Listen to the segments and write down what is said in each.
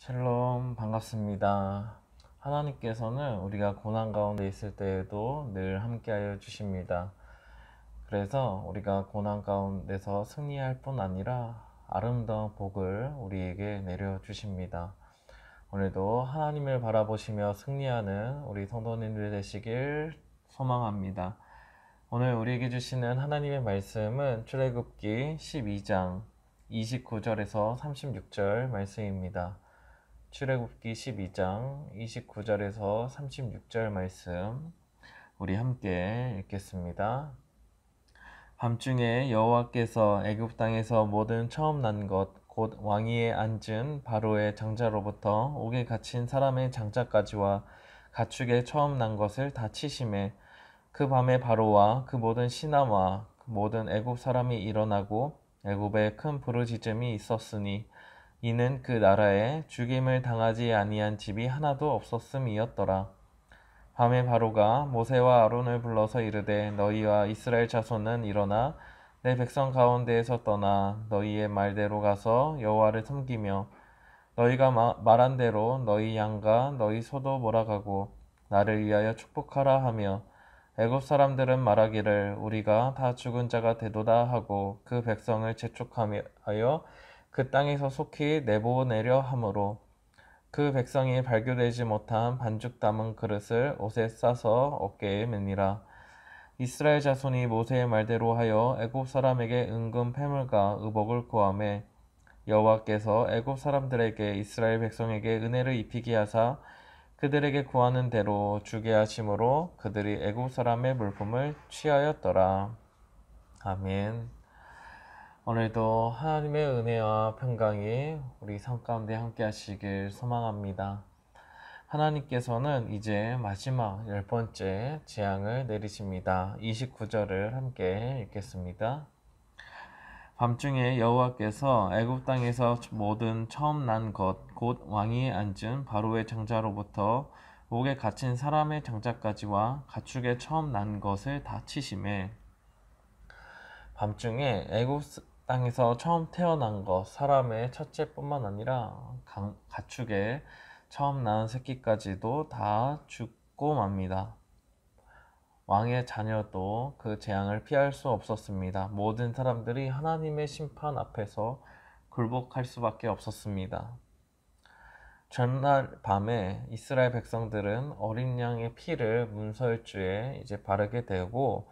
샬롬 반갑습니다. 하나님께서는 우리가 고난 가운데 있을 때에도 늘 함께하여 주십니다. 그래서 우리가 고난 가운데서 승리할 뿐 아니라 아름다운 복을 우리에게 내려주십니다. 오늘도 하나님을 바라보시며 승리하는 우리 성도님들 되시길 소망합니다. 오늘 우리에게 주시는 하나님의 말씀은 출애굽기 12장 29절에서 36절 말씀입니다. 출애굽기 12장 29절에서 36절 말씀 우리 함께 읽겠습니다. 밤중에 여호와께서 애굽 땅에서 모든 처음 난 것 곧 왕위에 앉은 바로의 장자로부터 옥에 갇힌 사람의 장자까지와 가축의 처음 난 것을 다 치심에 그 밤에 바로와 그 모든 신하와 그 모든 애굽 사람이 일어나고 애굽에 큰 부르짖음이 있었으니 이는 그 나라에 죽임을 당하지 아니한 집이 하나도 없었음이었더라. 밤에 바로가 모세와 아론을 불러서 이르되 너희와 이스라엘 자손은 일어나 내 백성 가운데에서 떠나 너희의 말대로 가서 여호와를 섬기며 너희가 말한 대로 너희 양과 너희 소도 몰아가고 나를 위하여 축복하라 하며 애굽 사람들은 말하기를 우리가 다 죽은 자가 되도다 하고 그 백성을 재촉하여 그 땅에서 속히 내보내려 하므로 그 백성이 발교되지 못한 반죽 담은 그릇을 옷에 싸서 어깨에 매니라. 이스라엘 자손이 모세의 말대로 하여 애굽 사람에게 은금 패물과 의복을 구하매 여호와께서 애굽 사람들에게 이스라엘 백성에게 은혜를 입히게 하사 그들에게 구하는 대로 주게 하심으로 그들이 애굽 사람의 물품을 취하였더라. 아멘. 오늘도 하나님의 은혜와 평강이 우리 삶 가운데 함께 하시길 소망합니다. 하나님께서는 이제 마지막 10번째 재앙을 내리십니다. 29절을 함께 읽겠습니다. 밤중에 여호와께서 애굽 땅에서 모든 처음 난 것 곧 왕위에 앉은 바로의 장자로부터 옥에 갇힌 사람의 장자까지와 가축의 처음 난 것을 다 치심에 밤중에 애굽 땅에서 처음 태어난 것, 사람의 첫째뿐만 아니라 가축의 처음 낳은 새끼까지도 다 죽고 맙니다. 왕의 자녀도 그 재앙을 피할 수 없었습니다. 모든 사람들이 하나님의 심판 앞에서 굴복할 수밖에 없었습니다. 전날 밤에 이스라엘 백성들은 어린 양의 피를 문설주에 이제 바르게 되고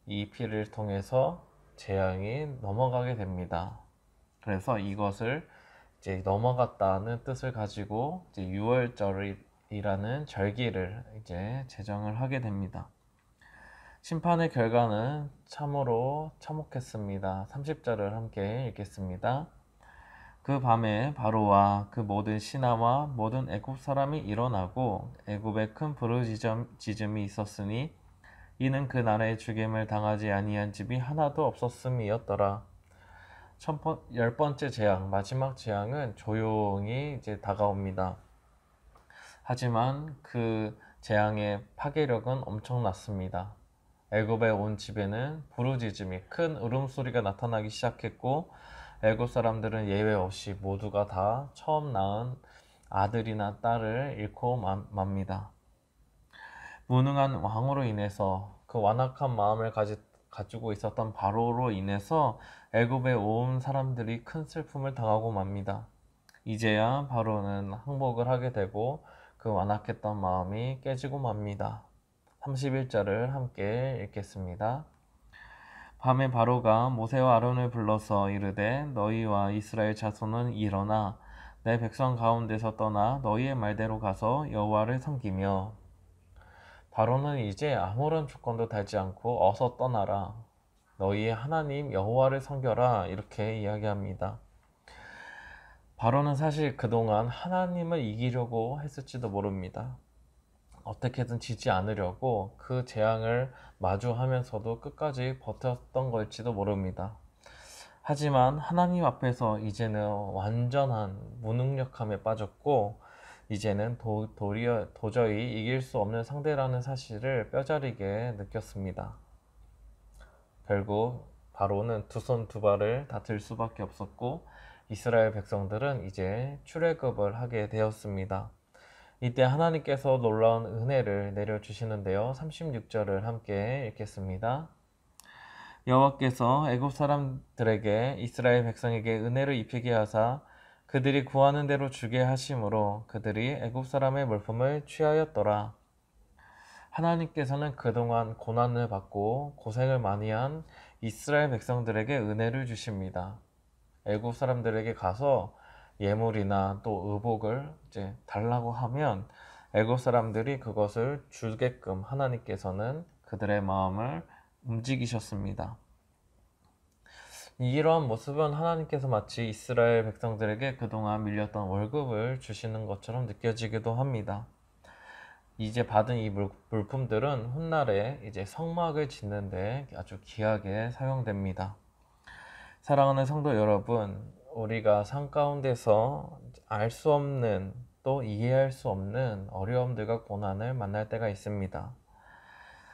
이 피를 통해서 재앙이 넘어가게 됩니다. 그래서 이것을 이제 넘어갔다는 뜻을 가지고 이제 유월절이라는 절기를 이제 제정을 하게 됩니다. 심판의 결과는 참으로 참혹했습니다. 30절을 함께 읽겠습니다. 그 밤에 바로와 그 모든 신하와 모든 애굽 사람이 일어나고 애굽에 큰 부르짖음이 있었으니 이는 그 나라의 죽임을 당하지 아니한 집이 하나도 없었음이었더라. 10번째 재앙, 마지막 재앙은 조용히 이제 다가옵니다. 하지만 그 재앙의 파괴력은 엄청났습니다. 애굽에 온 집에는 부르짖음이 큰 울음소리가 나타나기 시작했고 애굽 사람들은 예외 없이 모두가 다 처음 낳은 아들이나 딸을 잃고 맙니다. 무능한 왕으로 인해서 그 완악한 마음을 가지고 있었던 바로로 인해서 애굽에 온 사람들이 큰 슬픔을 당하고 맙니다. 이제야 바로는 항복을 하게 되고 그 완악했던 마음이 깨지고 맙니다. 31절을 함께 읽겠습니다. 밤에 바로가 모세와 아론을 불러서 이르되 너희와 이스라엘 자손은 일어나 내 백성 가운데서 떠나 너희의 말대로 가서 여호와를 섬기며 바로는 이제 아무런 조건도 달지 않고 어서 떠나라. 너희의 하나님 여호와를 섬겨라. 이렇게 이야기합니다. 바로는 사실 그동안 하나님을 이기려고 했을지도 모릅니다. 어떻게든 지지 않으려고 그 재앙을 마주하면서도 끝까지 버텼던 걸지도 모릅니다. 하지만 하나님 앞에서 이제는 완전한 무능력함에 빠졌고 이제는 도저히 이길 수 없는 상대라는 사실을 뼈저리게 느꼈습니다. 결국 바로는 두 손 두 발을 다 들 수밖에 없었고 이스라엘 백성들은 이제 출애굽을 하게 되었습니다. 이때 하나님께서 놀라운 은혜를 내려주시는데요. 36절을 함께 읽겠습니다. 여호와께서 애굽 사람들에게 이스라엘 백성에게 은혜를 입히게 하사 그들이 구하는 대로 주게 하심으로 그들이 애굽 사람의 물품을 취하였더라. 하나님께서는 그동안 고난을 받고 고생을 많이 한 이스라엘 백성들에게 은혜를 주십니다. 애굽 사람들에게 가서 예물이나 또 의복을 이제 달라고 하면 애굽 사람들이 그것을 주게끔 하나님께서는 그들의 마음을 움직이셨습니다. 이러한 모습은 하나님께서 마치 이스라엘 백성들에게 그동안 밀렸던 월급을 주시는 것처럼 느껴지기도 합니다. 이제 받은 이 물품들은 훗날에 이제 성막을 짓는데 아주 귀하게 사용됩니다. 사랑하는 성도 여러분, 우리가 삶 가운데서 알 수 없는 또 이해할 수 없는 어려움들과 고난을 만날 때가 있습니다.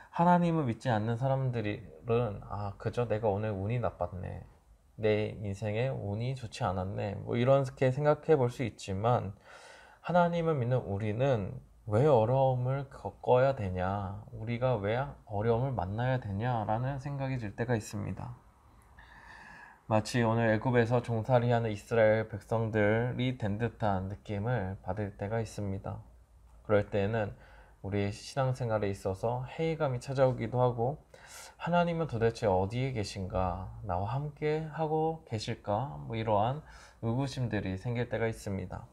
하나님을 믿지 않는 사람들은 그저 내가 오늘 운이 나빴네, 내 인생에 운이 좋지 않았네, 뭐 이렇게 생각해 볼 수 있지만 하나님을 믿는 우리는 왜 어려움을 겪어야 되냐, 우리가 왜 어려움을 만나야 되냐라는 생각이 들 때가 있습니다. 마치 오늘 애굽에서 종살이하는 이스라엘 백성들이 된 듯한 느낌을 받을 때가 있습니다. 그럴 때는 우리의 신앙생활에 있어서 회의감이 찾아오기도 하고, 하나님은 도대체 어디에 계신가, 나와 함께 하고 계실까, 뭐 이러한 의구심들이 생길 때가 있습니다.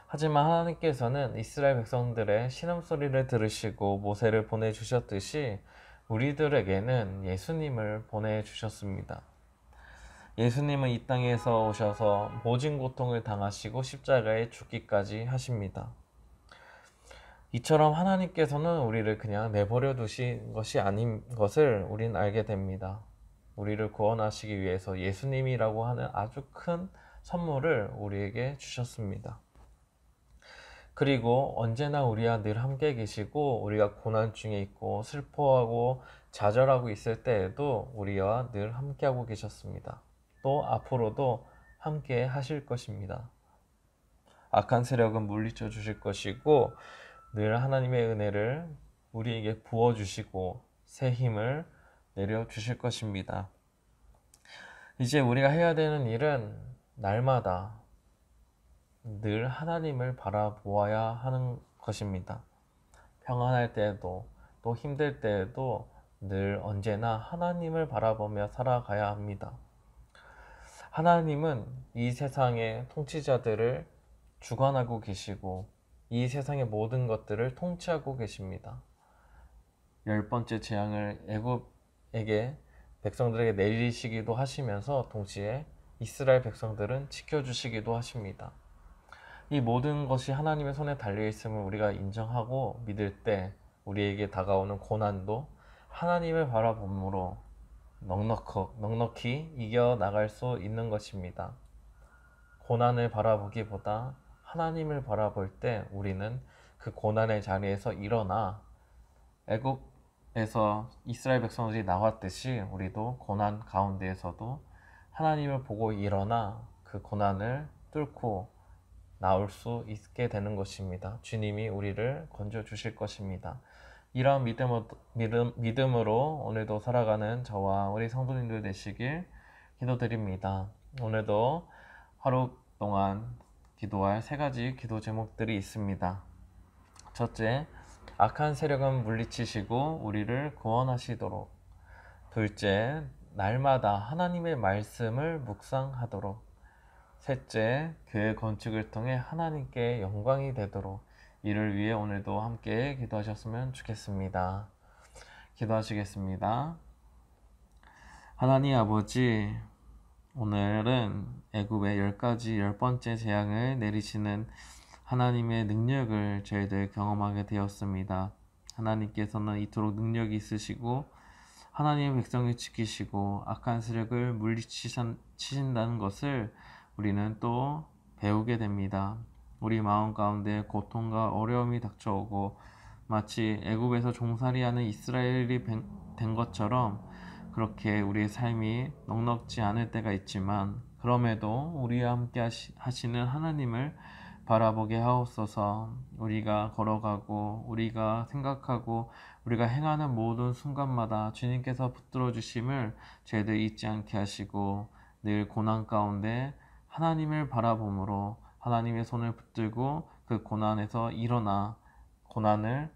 하지만 하나님께서는 이스라엘 백성들의 신음소리를 들으시고 모세를 보내주셨듯이 우리들에게는 예수님을 보내주셨습니다. 예수님은 이 땅에서 오셔서 모진 고통을 당하시고 십자가에 죽기까지 하십니다. 이처럼 하나님께서는 우리를 그냥 내버려 두신 것이 아닌 것을 우린 알게 됩니다. 우리를 구원하시기 위해서 예수님이라고 하는 아주 큰 선물을 우리에게 주셨습니다. 그리고 언제나 우리와 늘 함께 계시고, 우리가 고난 중에 있고 슬퍼하고 좌절하고 있을 때에도 우리와 늘 함께하고 계셨습니다. 또 앞으로도 함께 하실 것입니다. 악한 세력은 물리쳐 주실 것이고, 늘 하나님의 은혜를 우리에게 부어주시고 새 힘을 내려주실 것입니다. 이제 우리가 해야 되는 일은 날마다 늘 하나님을 바라보아야 하는 것입니다. 평안할 때에도 또 힘들 때에도 늘 언제나 하나님을 바라보며 살아가야 합니다. 하나님은 이 세상의 통치자들을 주관하고 계시고 이 세상의 모든 것들을 통치하고 계십니다. 10번째 재앙을 애굽에게 백성들에게 내리시기도 하시면서 동시에 이스라엘 백성들은 지켜주시기도 하십니다. 이 모든 것이 하나님의 손에 달려있음을 우리가 인정하고 믿을 때 우리에게 다가오는 고난도 하나님을 바라봄으로 넉넉히 이겨나갈 수 있는 것입니다. 고난을 바라보기보다 하나님을 바라볼 때 우리는 그 고난의 자리에서 일어나 애굽에서 이스라엘 백성들이 나왔듯이 우리도 고난 가운데에서도 하나님을 보고 일어나 그 고난을 뚫고 나올 수 있게 되는 것입니다. 주님이 우리를 건져 주실 것입니다. 이러한 믿음으로 오늘도 살아가는 저와 우리 성도님들 되시길 기도드립니다. 오늘도 하루 동안 기도할 3가지 기도 제목들이 있습니다. 첫째, 악한 세력은 물리치시고 우리를 구원하시도록. 둘째, 날마다 하나님의 말씀을 묵상하도록. 셋째, 교회 건축을 통해 하나님께 영광이 되도록. 이를 위해 오늘도 함께 기도하셨으면 좋겠습니다. 기도하시겠습니다. 하나님 아버지, 오늘은 애굽의 10번째 재앙을 내리시는 하나님의 능력을 저희들 경험하게 되었습니다. 하나님께서는 이토록 능력이 있으시고 하나님의 백성을 지키시고 악한 세력을 물리치신다는 것을 우리는 또 배우게 됩니다. 우리 마음 가운데 고통과 어려움이 닥쳐오고 마치 애굽에서 종살이하는 이스라엘이 된 것처럼 그렇게 우리의 삶이 넉넉지 않을 때가 있지만 그럼에도 우리와 함께 하시는 하나님을 바라보게 하옵소서. 우리가 걸어가고 우리가 생각하고 우리가 행하는 모든 순간마다 주님께서 붙들어 주심을 죄들 잊지 않게 하시고 늘 고난 가운데 하나님을 바라봄으로 하나님의 손을 붙들고 그 고난에서 일어나 고난을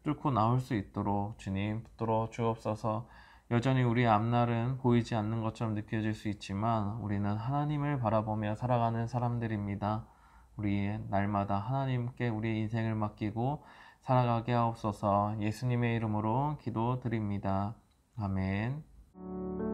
뚫고 나올 수 있도록 주님 붙들어 주옵소서. 여전히 우리의 앞날은 보이지 않는 것처럼 느껴질 수 있지만 우리는 하나님을 바라보며 살아가는 사람들입니다. 우리의 날마다 하나님께 우리의 인생을 맡기고 살아가게 하옵소서. 예수님의 이름으로 기도드립니다. 아멘.